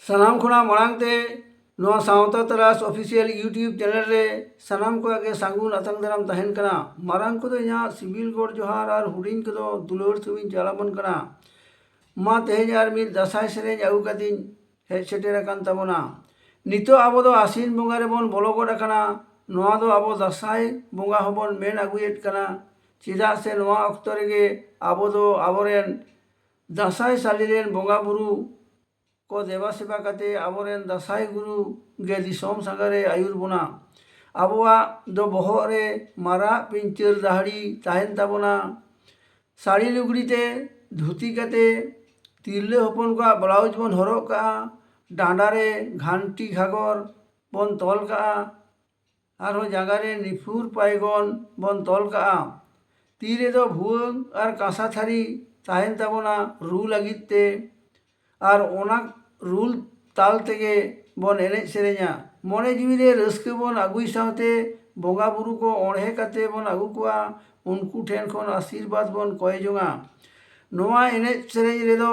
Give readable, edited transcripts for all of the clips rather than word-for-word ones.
सानाम खुना मांगते नवा सावता तरास ऑफिशियल यूट्यूब चैनल रे सानाम को आगे सागुन अतंग दाराम तहन कना मारांग को इना सिविल गोड जोहार और हुडिंग को दुलोर सुविन चालामन कना मा तेज और मिल दसाई सेरें आगू कदिन हेज सेटेर कान तबोना नितो आबो दो आसीन बोंगा रे बोन बोलो गोड कना नवा दो आबो दसाई बोंगा होबोन मेन आगुयेट कना चिदा से नवा अक्तो रेगे आबो दो आबोरेन दसाई सालिरेन बोंगा बुरु को देवा सेवा कते आबोरेन दसाई गुरु गे दिसोम सागरे आयुर बोना आबोआ दो बोहरे मारा पिंचर दाहड़ी ताहेन ताबोना साड़ी लुगड़ीते धुती कते तिरले हपन को ब्लाउज बन हरक का डांडारे घांटी घागर बन तल का आरो जागारे निफुर पायगन बन तल का तीरे दो भुवंग और कांसा थारी ताहेन ताबोना रू लगिते और ओना रूल ताल तेगे बन एने सेरेኛ मने जीवी रस्क बन आगुई सावते बोंगा बुरु को ओढ़े कते बन आगु कुआ उनको ठेन खन आशीर्वाद बन कय जोंगा नोआ एने सेरेñ रेदो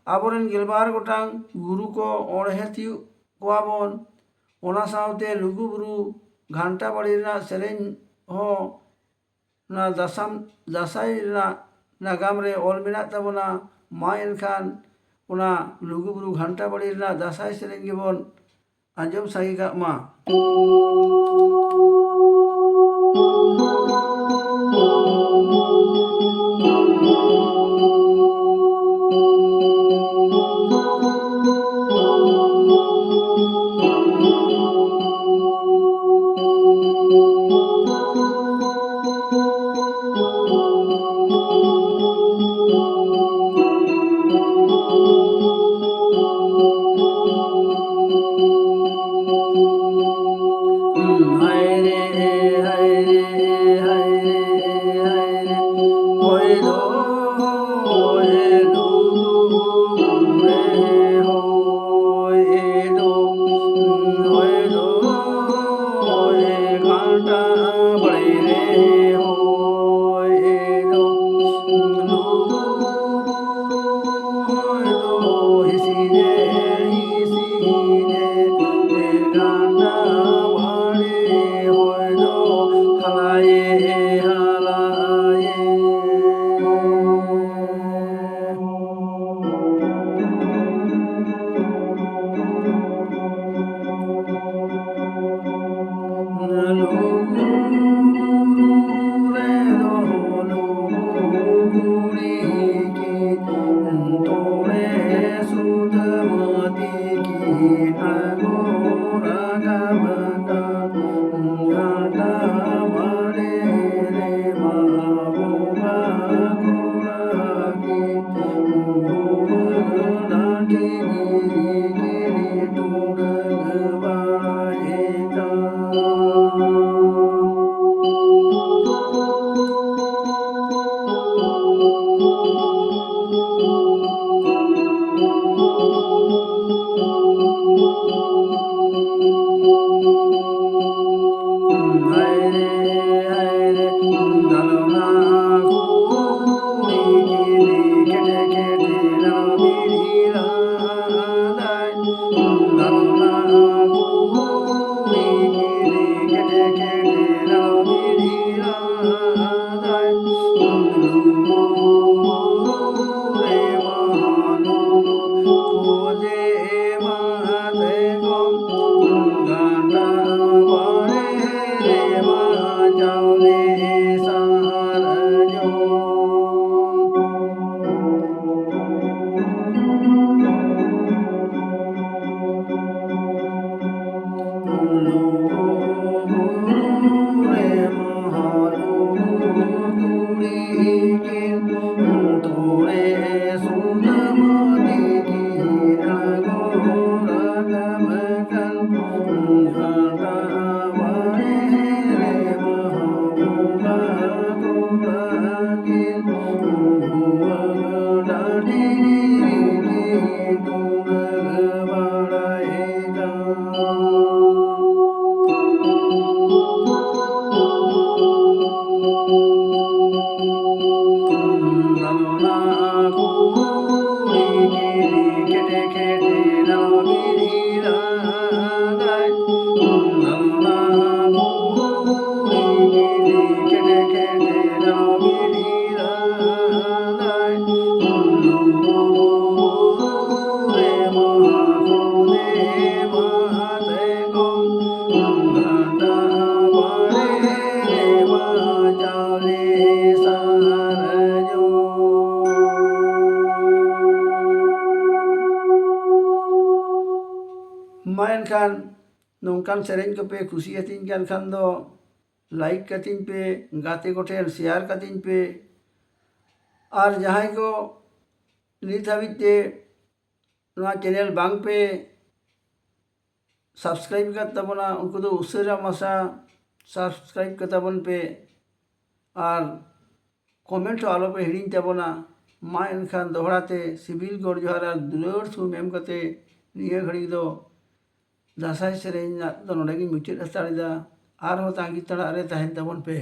आबोरेन गेलबार गोटांग गुरु को ओढ़े तिउ कोआ बन ओना सावते लुगु बुरु घंटा बाड़ी रेना सेरेñ हो ना दसाई रेना नागाम रे ऑल मेना ताबोना मा एनखान उना लुगु बुरु घंटा बाड़ी रेना दसाई सेरेñ गेबन आंजम सागी का मा मा एनखान नोंकान सेरेंज को पे खुशी हतीन कान खान दो लाइक कतीन पे गाते कोठेन शेयर कतीन पे और जहाँ को नित हाबिते नोआ चैनल बांग पे सब्सक्राइब कर तबना उनको तो उसेरा मसा सब्सक्राइब कर तबन पे और कमेंट आलो पे हिड़िंग तबना मा एनखान दोहराते सिबिल गोड़ जोहार और दुलार थुम एम कते निया घड़ी दो दासाई सेरेंज दो नोडे गी मुचाद हताड़ेदा आर हो तांगी तड़ा रे तहन तबन पे।